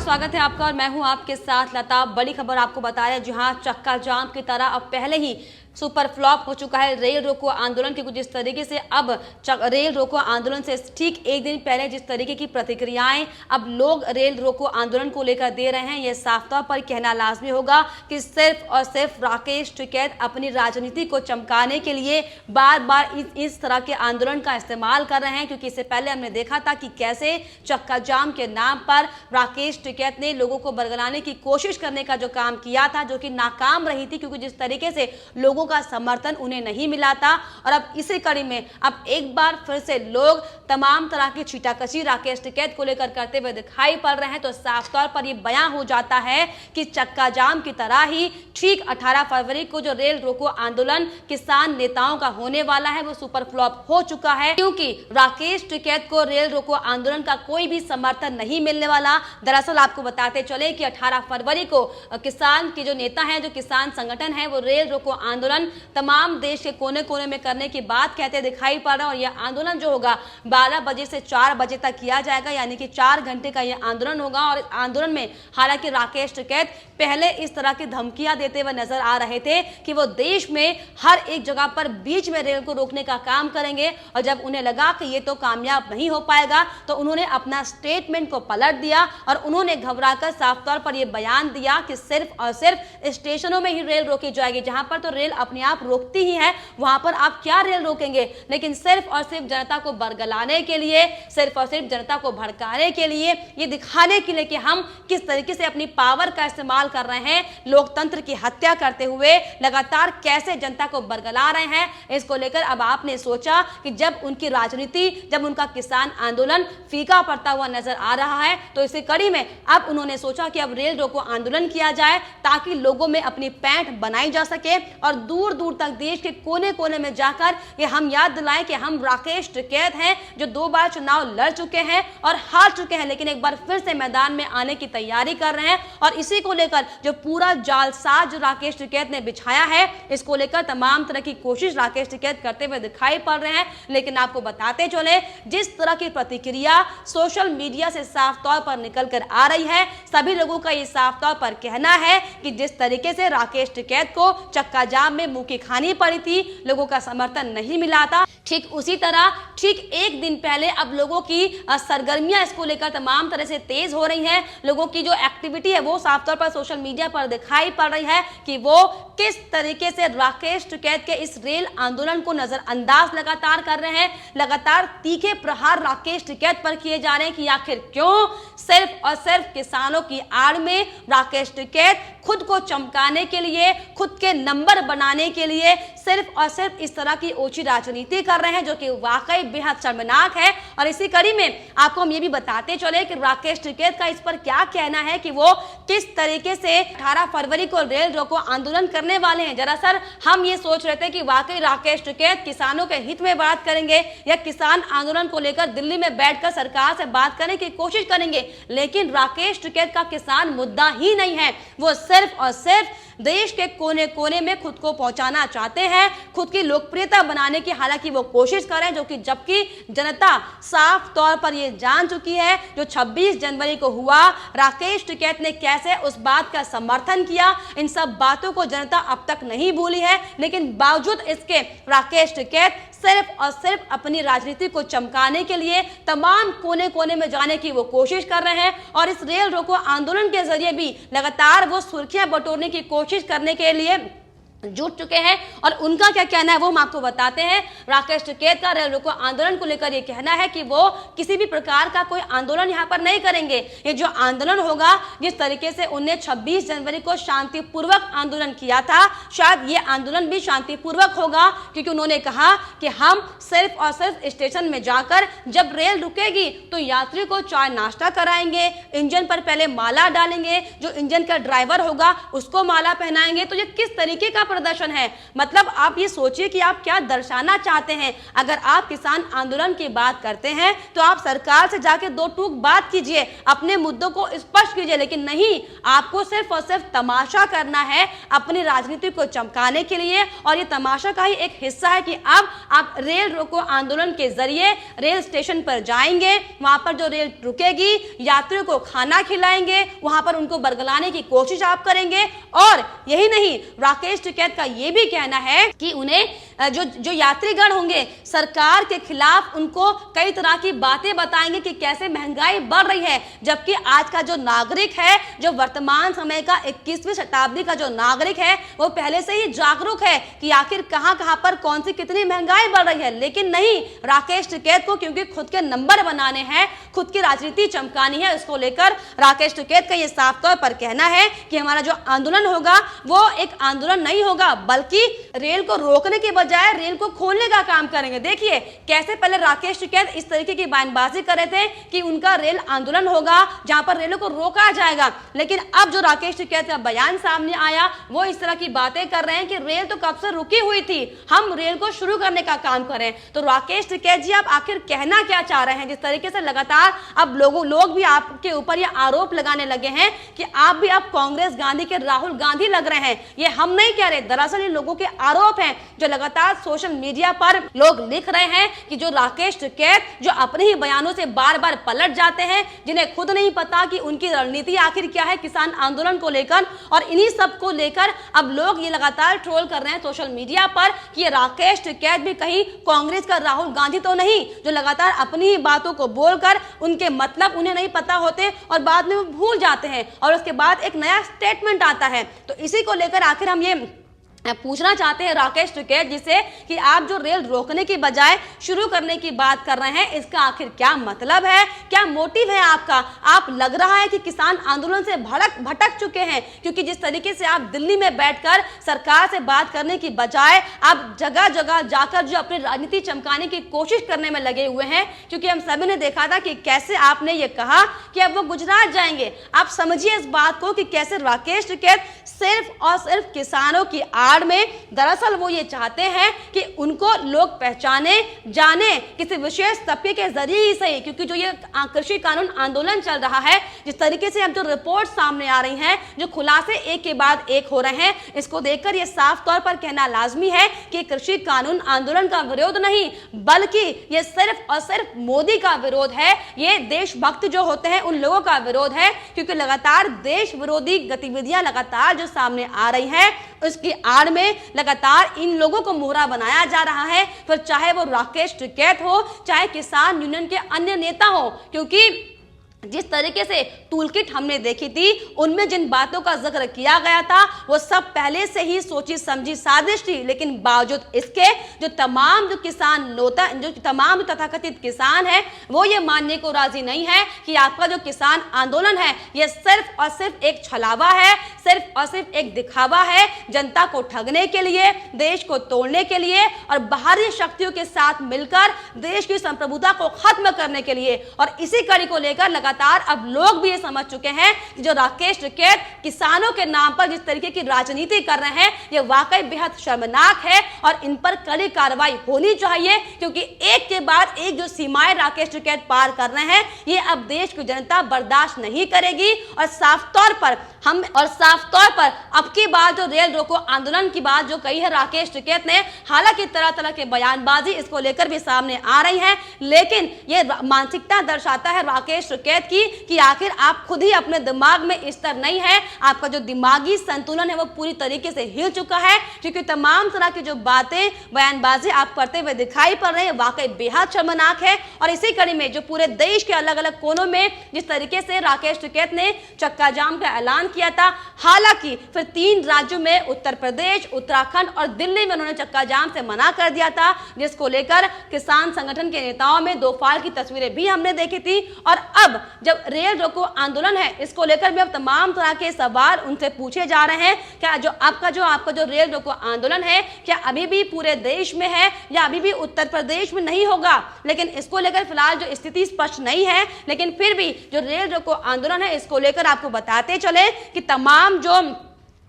स्वागत है आपका और मैं हूं आपके साथ लता। बड़ी खबर आपको बता रहे हैं, जहां चक्का जाम की तरह अब पहले ही सुपर फ्लॉप हो चुका है रेल रोको आंदोलन के। कुछ इस तरीके से अब रेल रोको आंदोलन से ठीक एक दिन पहले जिस तरीके की प्रतिक्रियाएं अब लोग रेल रोको आंदोलन को लेकर दे रहे हैं, यह साफ तौर पर कहना लाजमी होगा कि सिर्फ और सिर्फ राकेश टिकैत अपनी राजनीति को चमकाने के लिए बार बार इस तरह के आंदोलन का इस्तेमाल कर रहे हैं। क्योंकि इससे पहले हमने देखा था कि कैसे चक्का जाम के नाम पर राकेश टिकैत ने लोगों को बरगलाने की कोशिश करने का जो काम किया था, जो कि नाकाम रही थी, क्योंकि जिस तरीके से लोगों का समर्थन उन्हें नहीं मिला था। और अब इसी कड़ी में अब एक बार फिर से लोग तमाम तरह की छीटाकशी राकेश टिकैत को लेकर करते हुए दिखाई पड़ रहे हैं। तो साफ तौर पर यह बयां हो जाता है कि चक्का जाम की तरह ही ठीक 18 फरवरी को जो रेल रोको आंदोलन किसान नेताओं का होने वाला है वो सुपर फ्लॉप हो चुका है, क्योंकि राकेश टिकैत को रेल रोको आंदोलन का कोई भी समर्थन नहीं मिलने वाला। दरअसल आपको बताते चले कि 18 फरवरी को किसान के जो नेता हैं, जो किसान संगठन है, वो रेल रोको आंदोलन तमाम देश के कोने कोने में करने की बात कहते दिखाई पड़ रहा है। और यह आंदोलन जो होगा 12 बजे से 4 बजे तक किया जाएगा, यानी कि 4 घंटे का यह आंदोलन होगा। और आंदोलन में हालांकि राकेश टिकैत पहले इस तरह की धमकियां देते हुए नजर आ रहे थे कि वो देश में हर एक जगह पर बीच में रेल को रोकने का काम करेंगे। और जब उन्हें लगा कि ये तो कामयाब नहीं हो पाएगा तो उन्होंने अपना स्टेटमेंट को पलट दिया और उन्होंने घबराकर साफ तौर पर यह बयान दिया कि सिर्फ और सिर्फ स्टेशनों में ही रेल रोकी जाएगी। जहां पर तो रेल अपने आप रोकती ही है, वहां पर आप क्या रेल रोकेंगे। लेकिन सिर्फ और सिर्फ जनता को बरगलाने के लिए, सिर्फ और सिर्फ जनता को भड़काने के लिए, ये दिखाने के लिए कि हम किस तरीके से अपनी पावर का इस्तेमाल कर रहे हैं, लोकतंत्र की हत्या करते हुए लगातार कैसे जनता को बरगला रहे हैं, इसको लेकर अब आपने सोचा कि जब उनकी राजनीति, जब उनका किसान आंदोलन फीका पड़ता हुआ नजर आ रहा है, तो इसी कड़ी में अब उन्होंने सोचा कि अब रेल रोको आंदोलन किया जाए ताकि लोगों में अपनी पैंठ बनाई जा सके और दूर दूर तक देश के कोने कोने में जाकर ये हम याद दिलाएं कि हम राकेश टिकैत हैं जो 2 बार चुनाव लड़ चुके हैं और हार चुके हैं, लेकिन एक बार फिर से मैदान में आने की तैयारी कर रहे हैं। और इसी को लेकर जो पूरा जालसाज जो राकेश टिकैत ने बिछाया है, इसको लेकर तमाम तरह की कोशिश राकेश टिकैत करते हुए दिखाई पड़ रहे हैं। लेकिन आपको बताते चले, जिस तरह की प्रतिक्रिया सोशल मीडिया से साफ तौर पर निकल कर आ रही है, सभी लोगों का ये साफ तौर पर कहना है कि जिस तरीके से राकेश टिकैत को चक्का जाम में मुंह की खानी पड़ी थी, लोगों का समर्थन नहीं मिला था, ठीक उसी तरह ठीक एक दिन पहले अब लोगों की सरगर्मियां इसको लेकर तमाम तरह से तेज हो रही हैं। लोगों की जो एक्टिविटी है वो साफ तौर पर सोशल मीडिया पर दिखाई पड़ रही है कि वो किस तरीके से राकेश टिकैत के इस रेल आंदोलन को नजरअंदाज लगातार कर रहे हैं। लगातार तीखे प्रहार राकेश टिकैत पर किए जा रहे हैं कि आखिर क्यों सिर्फ और सिर्फ किसानों की आड़ में राकेश टिकैत खुद को चमकाने के लिए, खुद के नंबर बनाने के लिए सिर्फ और सिर्फ इस तरह की ओछी राजनीति कर रहे हैं, जो कि वाकई बेहद शर्मनाक है। और इसी कड़ी में आपको हम ये भी बताते चले कि राकेश टिकैत का इस पर क्या कहना है कि वो किस तरीके से 18 फरवरी को रेल रोको आंदोलन करने वाले हैं। दरअसल हम ये सोच रहे थे कि वाकई राकेश टिकैत किसानों के हित में बात करेंगे या किसान आंदोलन को लेकर दिल्ली में बैठकर सरकार से बात करने की कोशिश करेंगे, लेकिन राकेश टिकैत का किसान मुद्दा ही नहीं है। वो सिर्फ और सिर्फ देश के कोने कोने में खुद को पहुंचाना चाहते हैं, खुद की लोकप्रियता बनाने की हालांकि वो कोशिश कर रहे हैं, जो कि जबकि जनता साफ तौर पर ये जान चुकी है जो 26 जनवरी को हुआ, राकेश टिकैत ने कैसे उस बात का समर्थन किया। इन सब बातों को जनता अब तक नहीं भूली है, लेकिन बावजूद इसके राकेश टिकैत सिर्फ और सिर्फ अपनी राजनीति को चमकाने के लिए तमाम कोने कोने में जाने की वो कोशिश कर रहे हैं। और इस रेल रोको आंदोलन के जरिए भी लगातार वो सुर्खियां बटोरने की कोशिश करने के लिए जुट चुके हैं। और उनका क्या कहना है वो हम आपको बताते हैं। राकेश टिकैत का रेल रोको आंदोलन को लेकर ये कहना है कि वो किसी भी प्रकार का कोई आंदोलन यहाँ पर नहीं करेंगे। ये जो आंदोलन होगा, जिस तरीके से उन्हें 26 जनवरी को शांतिपूर्वक आंदोलन किया था, शायद ये आंदोलन भी शांतिपूर्वक होगा, क्योंकि उन्होंने कहा कि हम सिर्फ और सिर्फ स्टेशन में जाकर जब रेल रुकेगी तो यात्री को चाय नाश्ता कराएंगे, इंजन पर पहले माला डालेंगे, जो इंजन का ड्राइवर होगा उसको माला पहनाएंगे। तो ये किस तरीके का प्रदर्शन है। मतलब आप ये सोचिए कि आप क्या दर्शाना चाहते हैं। अगर आप किसान आंदोलन की बात करते हैं तो आप सरकार से जाके दो टूक बात कीजिए, अपने मुद्दों को स्पष्ट कीजिए, लेकिन नहीं, आपको सिर्फ और सिर्फ तमाशा करना है अपनी राजनीति को चमकाने के लिए। और ये तमाशा का ही एक हिस्सा है कि अब आप रेल रोको आंदोलन के जरिए रेल स्टेशन पर जाएंगे, वहां पर जो रेल रुकेगी यात्रियों को खाना खिलाएंगे, वहां पर उनको बरगलाने की कोशिश आप करेंगे। और यही नहीं, राकेश टिकैत का यह भी कहना है कि उन्हें जो यात्रीगण होंगे सरकार के खिलाफ उनको कई तरह की बातें बताएंगे कि कैसे महंगाई बढ़ रही है, जबकि आज का जो नागरिक है, जो वर्तमान समय का 21वीं शताब्दी का जो नागरिक है, वो पहले से ही जागरूक है कि आखिर कहां कहां पर कौन सी कितनी महंगाई बढ़ रही है। लेकिन नहीं, राकेश टिकैत को क्योंकि खुद के नंबर बनाने हैं, खुद की राजनीति चमकानी है, उसको लेकर राकेश टिकैत का ये साफ तौर पर कहना है कि हमारा जो आंदोलन होगा वो एक आंदोलन नहीं होगा, बल्कि रेल को रोकने के बजाय रेल को खोलने का काम करेंगे। देखिए कैसे पहले राकेश टिकैत इस तरीके की बयानबाजी कर रहे थे कि उनका रेल आंदोलन होगा जहां पर रेलों को रोका जाएगा, लेकिन अब जो राकेश टिकैत का बयान सामने आया वो इस तरह की बातें कर रहे हैं कि रेल तो कब से रुकी हुई थी, हम रेल को शुरू करने का काम करें। तो राकेश टिकैत जी, आप आखिर कहना क्या चाह रहे हैं? जिस तरीके से लगातार अब लोग भी आपके ऊपर ये आरोप लगाने लगे हैं कि आप भी अब कांग्रेस गांधी के राहुल गांधी लग रहे हैं। ये हम नहीं कह रहे, दरअसल ये लोगों के आरोप हैं जो लगातार सोशल मीडिया पर लोग लिख रहे हैं कि जो राकेश टिकैत जो अपने ही बयानों से बार बार पलट जाते हैं, जिन्हें खुद नहीं पता कि उनकी रणनीति आखिर क्या है किसान आंदोलन को लेकर, और इन्हीं सब को लेकर अब लोग ये लगातार ट्रोल कर रहे हैं सोशल मीडिया पर कि ये राकेश टिकैत भी कहीं कांग्रेस का राहुल गांधी तो नहीं, जो लगातार अपनी ही बातों को बोलकर उनके मतलब उन्हें नहीं पता होते और बाद में वो भूल जाते हैं और उसके बाद एक नया स्टेटमेंट आता है। तो इसी को लेकर आखिर हम ये पूछना चाहते हैं राकेश टिकैत जी से कि आप जो रेल रोकने की बजाय शुरू करने की बात कर रहे हैं, इसका आखिर क्या मतलब है, क्या मोटिव है आपका? आप लग रहा है कि किसान आंदोलन से भटक चुके हैं, क्योंकि जिस तरीके से आप दिल्ली में बैठकर सरकार से बात करने की बजाय आप जगह जगह जाकर जो अपनी राजनीति चमकाने की कोशिश करने में लगे हुए हैं। क्योंकि हम सभी ने देखा था कि कैसे आपने ये कहा कि अब वो गुजरात जाएंगे। आप समझिए इस बात को कि कैसे राकेश टिकैत सिर्फ और सिर्फ किसानों की आड़ में दरअसल वो ये चाहते हैं कि उनको लोग पहचाने जाने किसी विशेष तबके के जरिए ही सही, क्योंकि जो ये कृषि कानून आंदोलन चल रहा है, जिस तरीके से अब जो रिपोर्ट सामने आ रही हैं, जो खुलासे एक के बाद एक हो रहे हैं, इसको देखकर ये साफ तौर पर कहना लाजमी है कि कृषि कानून आंदोलन का विरोध नहीं, बल्कि ये सिर्फ और सिर्फ मोदी का विरोध है। ये देशभक्त जो होते हैं उन लोगों का विरोध है, क्योंकि लगातार देश विरोधी गतिविधियां लगातार जो सामने आ रही हैं, उसकी आड़ में लगातार इन लोगों को मोहरा बनाया जा रहा है, फिर चाहे वो राकेश टिकैत हो, चाहे किसान यूनियन के अन्य नेता हो। क्योंकि जिस तरीके से टूलकिट हमने देखी थी, उनमें जिन बातों का जिक्र किया गया था वो सब पहले से ही सोची समझी साजिश थी, लेकिन बावजूद इसके जो तमाम तथाकथित किसान है वो ये मानने को राजी नहीं है कि आपका जो किसान आंदोलन है ये सिर्फ और सिर्फ एक छलावा है, सिर्फ और सिर्फ एक दिखावा है, जनता को ठगने के लिए, देश को तोड़ने के लिए और बाहरी शक्तियों के साथ मिलकर देश की संप्रभुता को खत्म करने के लिए। और इसी कड़ी को लेकर लगातार अब लोग भी ये समझ चुके हैं कि जो राकेश टिकैत किसानों के नाम पर जिस तरीके की राजनीति कर रहे हैं, ये वाकई बेहद शर्मनाक है और इन पर कड़ी कार्रवाई होनी चाहिए, क्योंकि एक के बाद एक जो सीमाएं राकेश टिकैत पार कर रहे हैं, ये अब देश की जनता बर्दाश्त नहीं करेगी। और साफ तौर पर अब की बात जो रेल रोको आंदोलन की बात जो कही है राकेश टिकैत ने, हालांकि तरह तरह के बयानबाजी इसको लेकर भी सामने आ रही है, लेकिन ये मानसिकता दर्शाता है राकेश टिकैत की कि आखिर आप खुद ही अपने दिमाग में स्थिर नहीं है, आपका जो दिमागी संतुलन है वो पूरी तरीके से हिल चुका है, क्योंकि तमाम तरह की जो बातें बयानबाजी आप करते हुए दिखाई पड़ रहे हैं वाकई बेहद शर्मनाक है। और इसी कड़ी में जो पूरे देश के अलग अलग कोनों में जिस तरीके से राकेश टिकैत ने चक्का जाम का ऐलान किया था, हालांकि फिर 3 राज्यों में उत्तर प्रदेश, उत्तराखंड और दिल्ली में उन्होंने चक्का जाम से मना कर दिया था, जिसको लेकर किसान संगठन के नेताओं में दो फाल की तस्वीरें भी हमने देखी थी। और अब जब रेल रोको आंदोलन है, इसको लेकर भी अब तमाम तरह के सवाल उनसे पूछे जा रहे हैं, क्या जो आपका जो रेल रोको आंदोलन है क्या अभी भी पूरे देश में है या अभी भी उत्तर प्रदेश में नहीं होगा। लेकिन इसको लेकर फिलहाल जो स्थिति स्पष्ट नहीं है, लेकिन फिर भी जो रेल रोको आंदोलन है इसको लेकर आपको बताते चले कि तमाम जो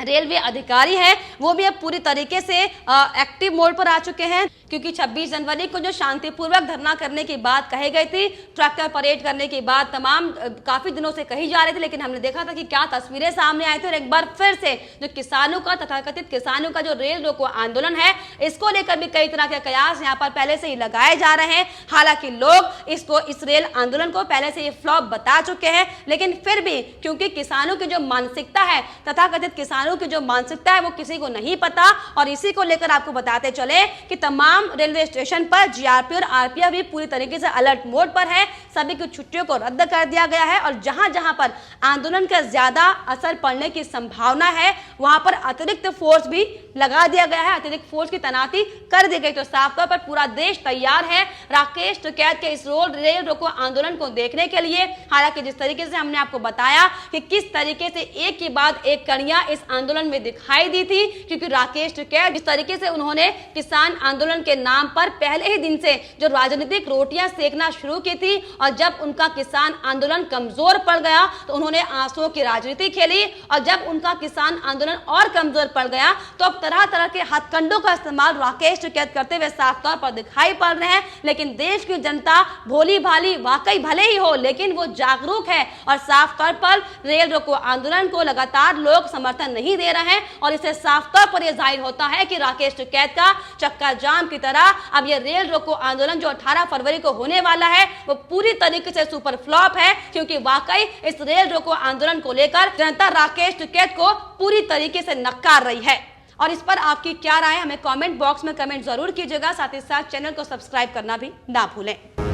रेलवे अधिकारी हैं वो भी अब पूरी तरीके से एक्टिव मोड पर आ चुके हैं, क्योंकि 26 जनवरी को जो शांतिपूर्वक धरना करने की बात कही गई थी, ट्रैक्टर परेड करने की बात तमाम काफी दिनों से कही जा रही थी, लेकिन हमने देखा था कि क्या तस्वीरें सामने आई थी। और एक बार फिर से जो किसानों का, तथाकथित किसानों का जो रेल रोको आंदोलन है, इसको लेकर भी कई तरह के कयास यहाँ पर पहले से ही लगाए जा रहे हैं। हालांकि लोग इस रेल आंदोलन को पहले से ये फ्लॉप बता चुके हैं, लेकिन फिर भी क्योंकि किसानों की जो मानसिकता है, तथाकथित किसानों की जो मानसिकता है, वो किसी को नहीं पता। और इसी को लेकर आपको बताते चले कि तमाम रेलवे स्टेशन पर जीआरपी और आरपीएफ भी पूरी तरीके से अलर्ट मोड पर है। सभी की छुट्टियों को रद्द कर दिया गया है और जहां जहां पर आंदोलन का ज्यादा असर पड़ने की संभावना है, वहां पर अतिरिक्त फोर्स भी लगा दिया गया है, अतिरिक्त फोर्स की तैनाती कर दी गई। तो साफ तौर पर पूरा देश तैयार है राकेश टिकैत के इस रेल रोको आंदोलन को देखने के लिए। हालांकि जिस तरीके से हमने आपको बताया कि किस तरीके से एक के बाद एक कड़ियां इस आंदोलन में दिखाई दी थी, क्योंकि राकेश टिकैत जिस तरीके से उन्होंने किसान आंदोलन के नाम पर पहले ही दिन से जो राजनीतिक रोटियां सेकना शुरू की थी, और जब उनका किसान आंदोलन कमजोर पड़ गया तो उन्होंने आंसुओं की राजनीति खेली, और जब उनका किसान आंदोलन और कमजोर पड़ गया तो अब तरह तरह के हथकंडों का इस्तेमाल राकेश टिकैत करते हुए साफ तौर पर दिखाई पड़ रहे हैं। लेकिन देश की जनता भोली भाली वाकई भले ही हो, लेकिन वो जागरूक है और साफ तौर पर रेल रोको आंदोलन को लगातार लोग समर्थन नहीं दे रहे हैं। और इससे साफ तौर पर यह जाहिर होता है कि राकेश टिकैत का चक्का जाम की तरह अब यह रेल रोको आंदोलन जो 18 फरवरी को होने वाला है, वो पूरी तरीके से सुपर फ्लॉप है, क्योंकि वाकई इस रेल रोको आंदोलन को लेकर जनता राकेश टिकैत को पूरी तरीके से नकार रही है। और इस पर आपकी क्या राय है, हमें कमेंट बॉक्स में कमेंट जरूर कीजिएगा। साथ ही साथ चैनल को सब्सक्राइब करना भी ना भूलें।